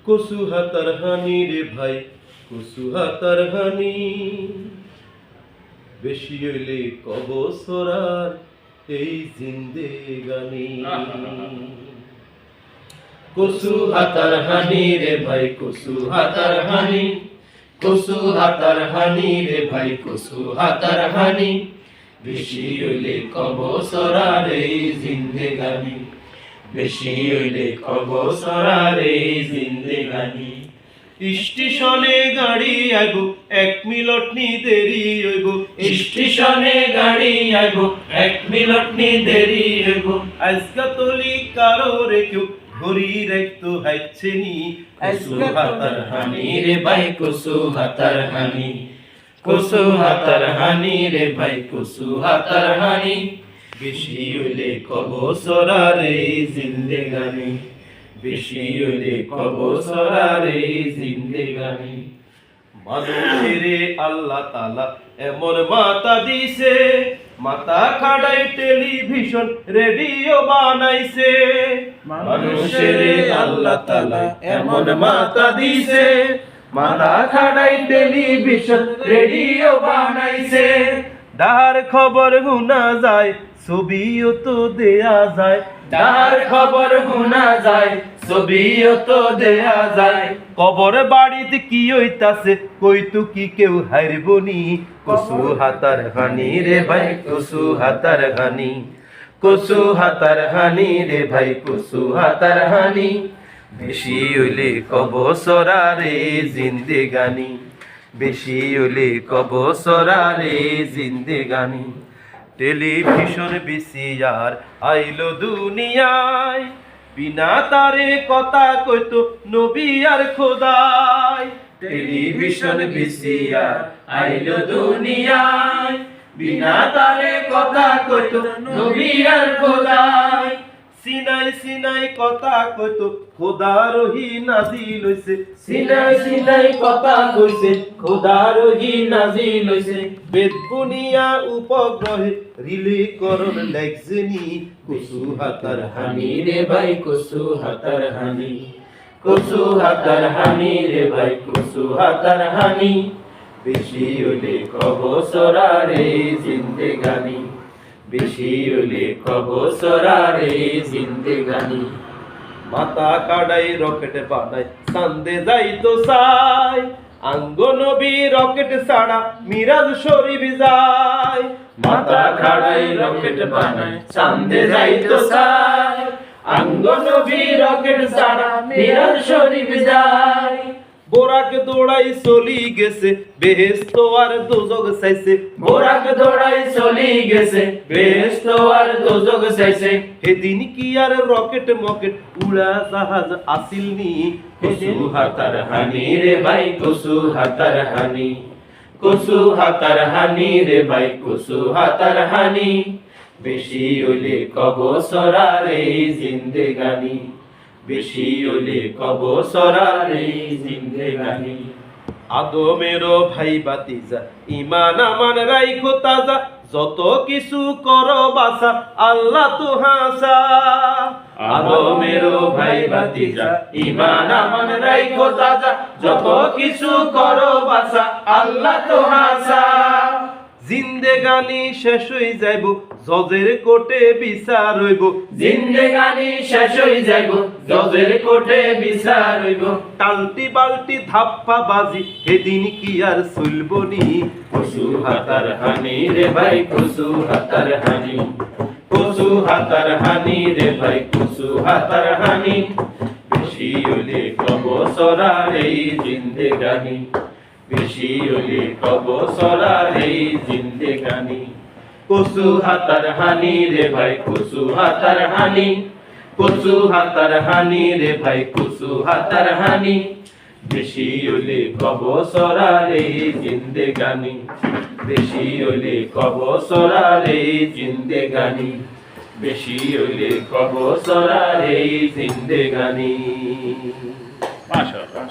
কসু হাতার হানি রে ভাই, কসু হাতার হানি, বেশি হইলে কব সরার এই জিন্দেগানি। কসু হাতার হানি রে ভাই, কসু হাতার হানি, কসু হাতার হানি রে ভাই, কসু হাতার হানি, বেশি হইলে কব সরার এই জিন্দেগানি, বেশি হইলে কব সরার এই জিন্দেগানি। স্টেশনে গাড়ি আইব, 1 মিনিট নি দেরি হইব, স্টেশনে গাড়ি আইব, 1 মিনিট নি দেরি হইব। আজকা তলি কারো রে কেউ ঘড়ি রাখতো হাইছে নি, কসু হাতার হানি রে ভাই, কসু হাতার হানি, কসু হাতার হানি রে ভাই, কসু হাতার হানি, বেশি হইলে কব সরার এই জিন্দেগানি, বেশি হইলে কব সরার এই জিন্দেগানি। মানুষেরে আল্লাহ তাআলা এমন মাথা দিছে, মাথা খাড়াই টেলিভিশন রেডিও বানাইছে। মানুষেরে আল্লাহ তাআলা এমন মাথা দিছে, মাথা খাড়াই টেলিভিশন রেডিও বানাইছে। ডার খবর শোনা যায়, ছবিও তো দেয়া যায়, ডার খবর শোনা যায়, ছবিও তো দেয়া যায়। কবর বাড়িতে কি হইতাছে কইতো কি কেউ হারবনি, কসু হাতার হানি রে ভাই, কসু হাতার হানি, কসু হাতার হানি রে ভাই, কসু হাতার হানি, বেশি হইলে কব সরার এই জিন্দেগানি, বেশি হইলে কব সরার এই জিন্দেগানি। টেলিভিশন ভিসিআর আইলো দুনিয়ায়, বিনা তারে কথা কইতো নবী আর খোদাই। টেলিভিশন ভিসিআর আইলো দুনিয়ায়, বিনা তারে কথা কইতো নবী আর খোদাই। সিনাই সিনাই কথা কইতো খোদার ওহী নাজিল হইছে, সিনাই সিনাই কথা কইছে খোদার ওহী নাজিল হইছে। বেদবুনিয়া উপগ্রহে রিলে করন লাগছেনি, কসু হাতার হানি রে ভাই, কসু হাতার হানি, কসু হাতার হানি রে ভাই, কসু হাতার হানি, বেশি হইলে কব সরার এই জিন্দেগানি, বেশি হইলে কব সরার এই জিন্দেগানি। মাথা কাড়াই রকেট বানাই চাঁদে যাইতো চাই, আঙ্গ নবী রকেট ছাড়া মিরাজ শরীফ যায়। মাথা কাড়াই রকেট বানাই চাঁদে যাইতো চাই, আঙ্গ নবী রকেট ছাড়া মিরাজ শরীফ যায়। বোরাক দৌড়াই চলি গেছে বেহেশত আর দোজখ চাইছে, বোরাক দৌড়াই চলি গেছে বেহেশত আর দোজখ চাইছে। সেদিন কি আর রকেট মকেট উড়া জাহাজ আসিল নি, কসু হাতার হানি রে ভাই, কসু হাতার হানি, কসু হাতার হানি রে ভাই, কসু হাতার হানি, বেশি হইলে কব সরার এই জিন্দেগানি, বেশি হইলে কব সরার এই জিন্দেগানি। আদমেরও ভাই বাতিজা ইমান আমান রাইখো তাজা, যত কিছু করো বাসা আল্লাহ তো হাসা। আদমেরও ভাই বাতিজা ইমান আমান রাইখো তাজা, যত কিছু করো বাসা আল্লাহ তো হাসা। জিন্দেগানি শেষ হই যাইব, জজের কোর্টে বিচার হইব, জিন্দেগানি শেষ হই যাইব, জজের কোর্টে বিচার হইব। টালটি বালটি ধাপ্পা বাজি এদিন কি আর চলবনি, কসু হাতার হানি রে ভাই, কসু হাতার হানি, কসু হাতার হানি রে ভাই, কসু হাতার হানি, বেশি হইলে কব সরার এই জিন্দেগানি, বেশি হইলে কব সরার এই জিন্দেগানি। কসু হাতার হানি রে ভাই, কসু হাতার হানি, কসু হাতার হানি রে ভাই, কসু হাতার হানি, বেশি হইলে কব সরার এই জিন্দেগানি, বেশি হইলে কব সরার এই জিন্দেগানি, বেশি হইলে কব সরার এই জিন্দেগানি। মাশাআল্লাহ।